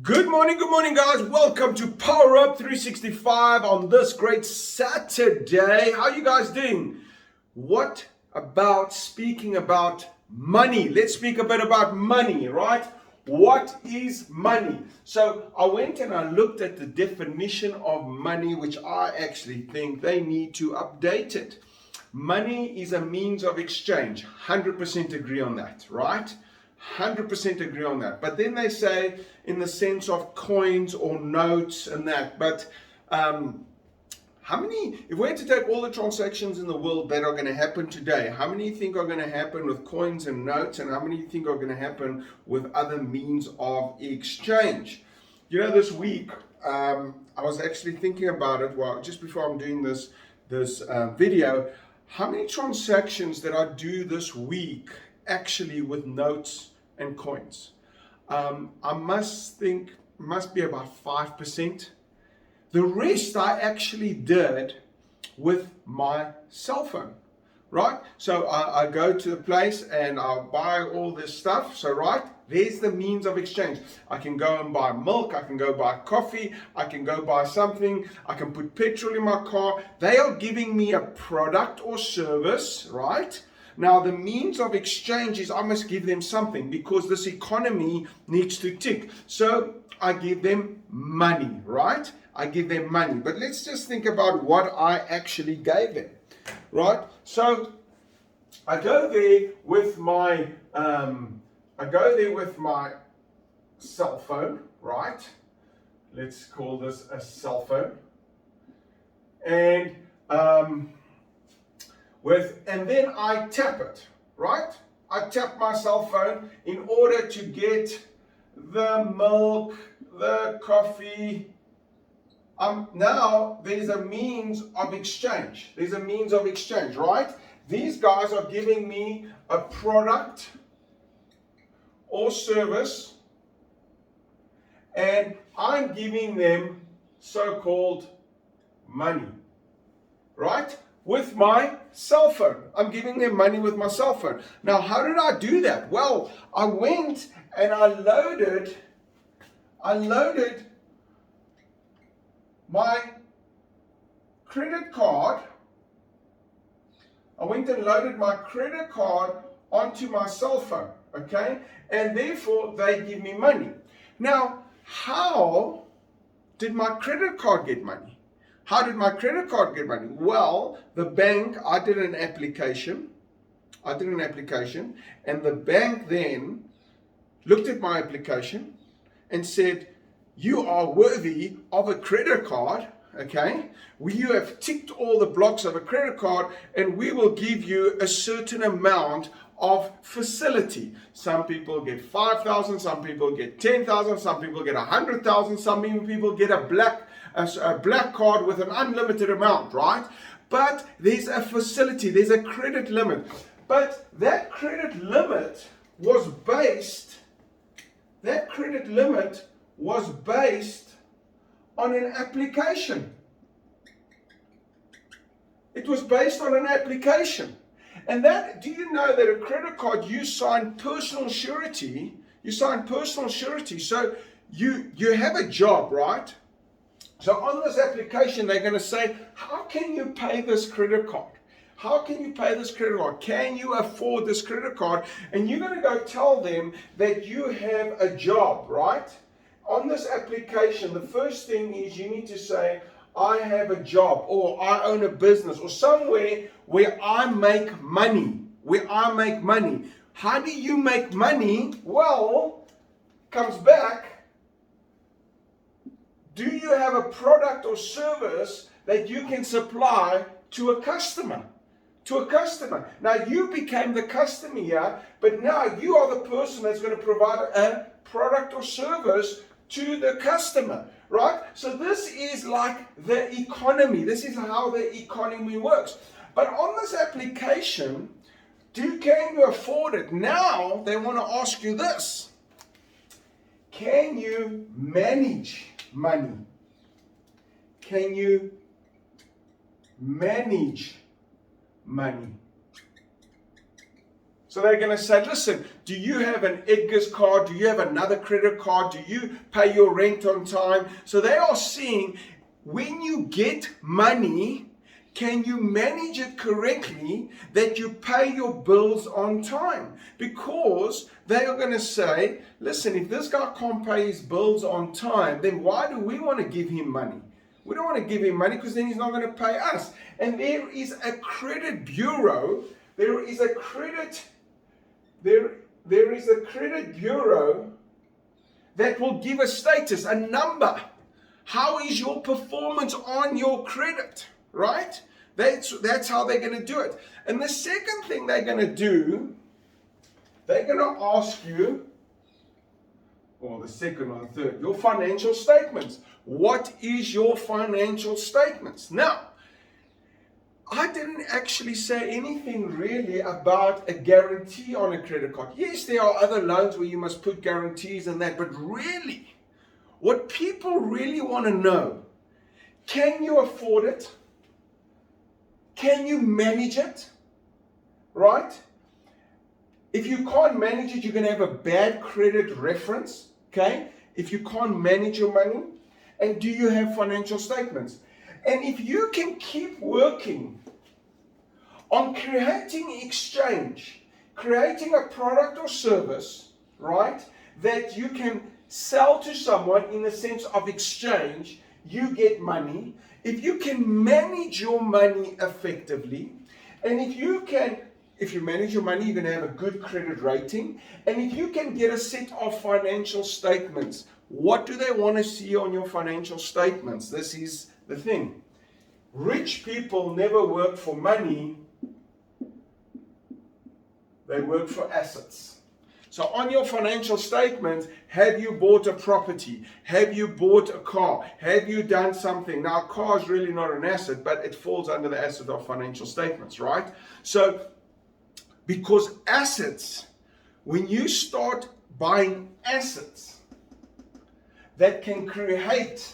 Good morning, guys. Welcome to Power Up 365 on this great Saturday. How are you guys doing? What about speaking about money? Let's speak a bit about money, right? What is money? So I went and I looked at the definition of money, which I actually think they need to update it. Money is a means of exchange. 100% agree on that, right? 100% agree on that. But then they say in the sense of coins or notes and that. But how many, if we had to take all the transactions in the world that are going to happen today, how many you think are going to happen with coins and notes, and how many you think are going to happen with other means of exchange? You know, this week, I was actually thinking about it, well, just before I'm doing this video, how many transactions that I do this week actually with notes and coins? I must be about 5%. The rest I actually did with my cell phone, right? So I go to the place and I buy all this stuff. So right, there's the means of exchange. I can go and buy milk, I can go buy coffee, I can go buy something, I can put petrol in my car. They are giving me a product or service, right? Now, the means of exchange is I must give them something because this economy needs to tick. So I give them money, right? I give them money. But let's just think about what I actually gave them, right? So I go there with my cell phone, right? Let's call this a cell phone. And then I tap it, right? I tap my cell phone in order to get the milk, the coffee. Now there's a means of exchange. There's a means of exchange, right? These guys are giving me a product or service, and I'm giving them so-called money, right? With my cell phone. I'm giving them money with my cell phone. Now, how did I do that? Well, I went and I loaded my credit card. I went and loaded my credit card onto my cell phone, okay? And therefore, they give me money. Now, how did my credit card get money? How did my credit card get money? Well, the bank, I did an application, and the bank then looked at my application and said, you are worthy of a credit card, okay? You have ticked all the blocks of a credit card, and we will give you a certain amount of facility. Some people get 5,000, some people get 10,000, some people get 100,000, some people get a black card with an unlimited amount, right? But there's a facility, there's a credit limit. But that credit limit was based on an application. It was based on an application. And that, do you know that a credit card, you sign personal surety? So you have a job, right? So on this application, they're going to say, how can you pay this credit card? How can you pay this credit card? Can you afford this credit card? And you're going to go tell them that you have a job, right? On this application, the first thing is you need to say, I have a job, or I own a business, or somewhere where I make money. How do you make money? Well, comes back. Do you have a product or service that you can supply to a customer? Now you became the customer here, but now you are the person that's going to provide a product or service to the customer, right? So this is like the economy. This is how the economy works. But on this application, can you afford it? Now they want to ask you this. Can you manage money? Can you manage money? So they're going to say, listen, do you have an Edgar's card? Do you have another credit card? Do you pay your rent on time? So they are seeing, when you get money, can you manage it correctly that you pay your bills on time? Because they are going to say, listen, if this guy can't pay his bills on time, then why do we want to give him money? We don't want to give him money because then he's not going to pay us. And there is a credit bureau. There is a credit bureau that will give a status, a number. How is your performance on your credit, right? That's how they're going to do it. And the second thing they're going to do, they're going to ask you, or the second or the third, your financial statements. What is your financial statements? Now, I didn't actually say anything really about a guarantee on a credit card. Yes, there are other loans where you must put guarantees and that, but really, what people really want to know, can you afford it? Can you manage it? Right? If you can't manage it, you're going to have a bad credit reference. Okay? If you can't manage your money, and do you have financial statements? And if you can keep working on creating exchange, creating a product or service, right, that you can sell to someone in the sense of exchange, you get money. If you can manage your money effectively, and if you manage your money, you're going to have a good credit rating, and if you can get a set of financial statements, what do they want to see on your financial statements? This is the thing. Rich people never work for money, they work for assets. So on your financial statement, have you bought a property? Have you bought a car? Have you done something? Now, a car is really not an asset, but it falls under the asset of financial statements, right? So, because assets, when you start buying assets that can create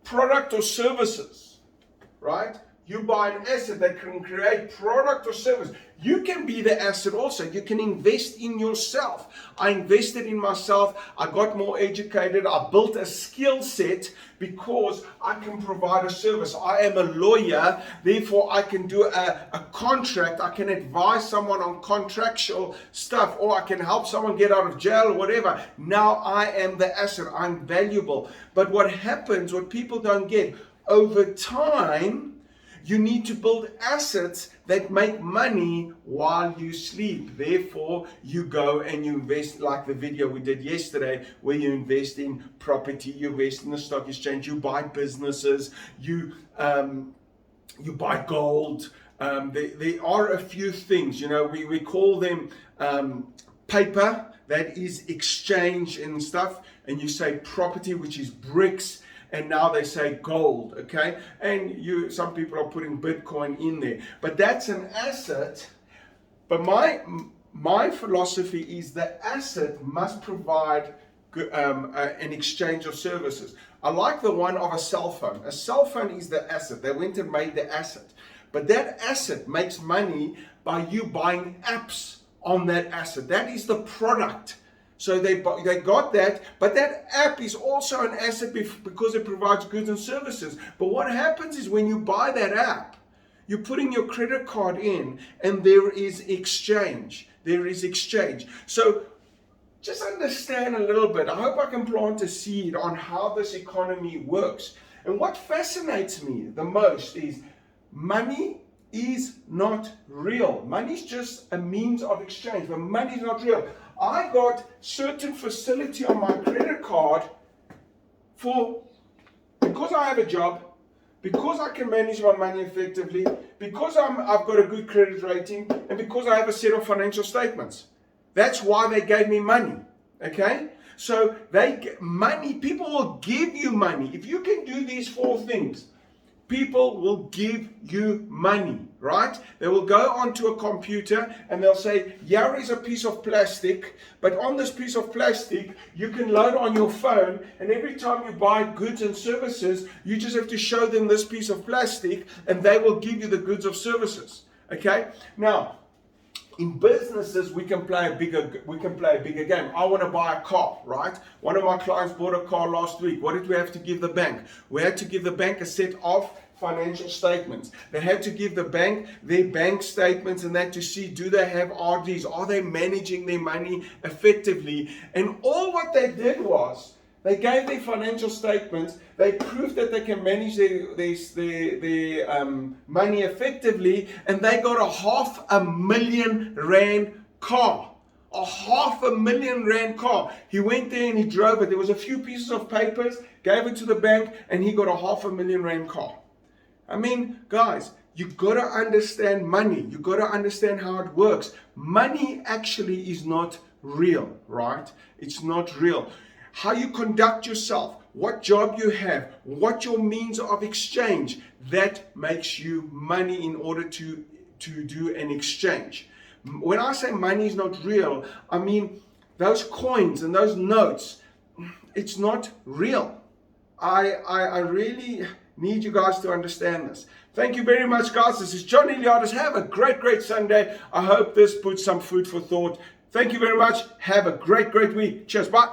product or services, right? You buy an asset that can create product or service. You can be the asset also. You can invest in yourself. I invested in myself. I got more educated. I built a skill set because I can provide a service. I am a lawyer. Therefore, I can do a contract. I can advise someone on contractual stuff, or I can help someone get out of jail or whatever. Now I am the asset. I'm valuable. But what happens, what people don't get, over time, you need to build assets that make money while you sleep. Therefore, you go and you invest, like the video we did yesterday, where you invest in property, you invest in the stock exchange, you buy businesses, you buy gold. There are a few things, we call them paper, that is exchange and stuff, and you say property, which is bricks. And now they say gold, okay? And some people are putting Bitcoin in there. But that's an asset. But my philosophy is the asset must provide an exchange of services. I like the one of a cell phone. A cell phone is the asset. They went and made the asset. But that asset makes money by you buying apps on that asset. That is the product. So they got that, but that app is also an asset because it provides goods and services. But what happens is when you buy that app, you're putting your credit card in, and there is exchange. There is exchange. So just understand a little bit. I hope I can plant a seed on how this economy works. And what fascinates me the most is money is not real. Money is just a means of exchange, but money is not real. I got certain facility on my credit card because I have a job, because I can manage my money effectively, because I've got a good credit rating, and because I have a set of financial statements. That's why they gave me money. Okay? So money, people will give you money. If you can do these four things, people will give you money, right? They will go onto a computer and they'll say, here is a piece of plastic, but on this piece of plastic, you can load on your phone, and every time you buy goods and services, you just have to show them this piece of plastic, and they will give you the goods or services, okay? Now, in businesses, we can play a bigger game. I want to buy a car, right? One of my clients bought a car last week. What did we have to give the bank? We had to give the bank a set of financial statements. They had to give the bank their bank statements and that to see, do they have RDs? Are they managing their money effectively? And all what they did was, they gave their financial statements, they proved that they can manage their money effectively, and they got a R500,000 car. A R500,000 car. He went there and he drove it. There was a few pieces of papers, gave it to the bank, and he got a R500,000 car. I mean, guys, you got to understand money. You got to understand how it works. Money actually is not real, right? It's not real. How you conduct yourself, what job you have, what your means of exchange, that makes you money in order to do an exchange. When I say money is not real, I mean those coins and those notes, it's not real. I really need you guys to understand this. Thank you very much, guys. This is John Iliadis. Have a great Sunday. I hope this puts some food for thought. Thank you very much. Have a great week. Cheers. Bye.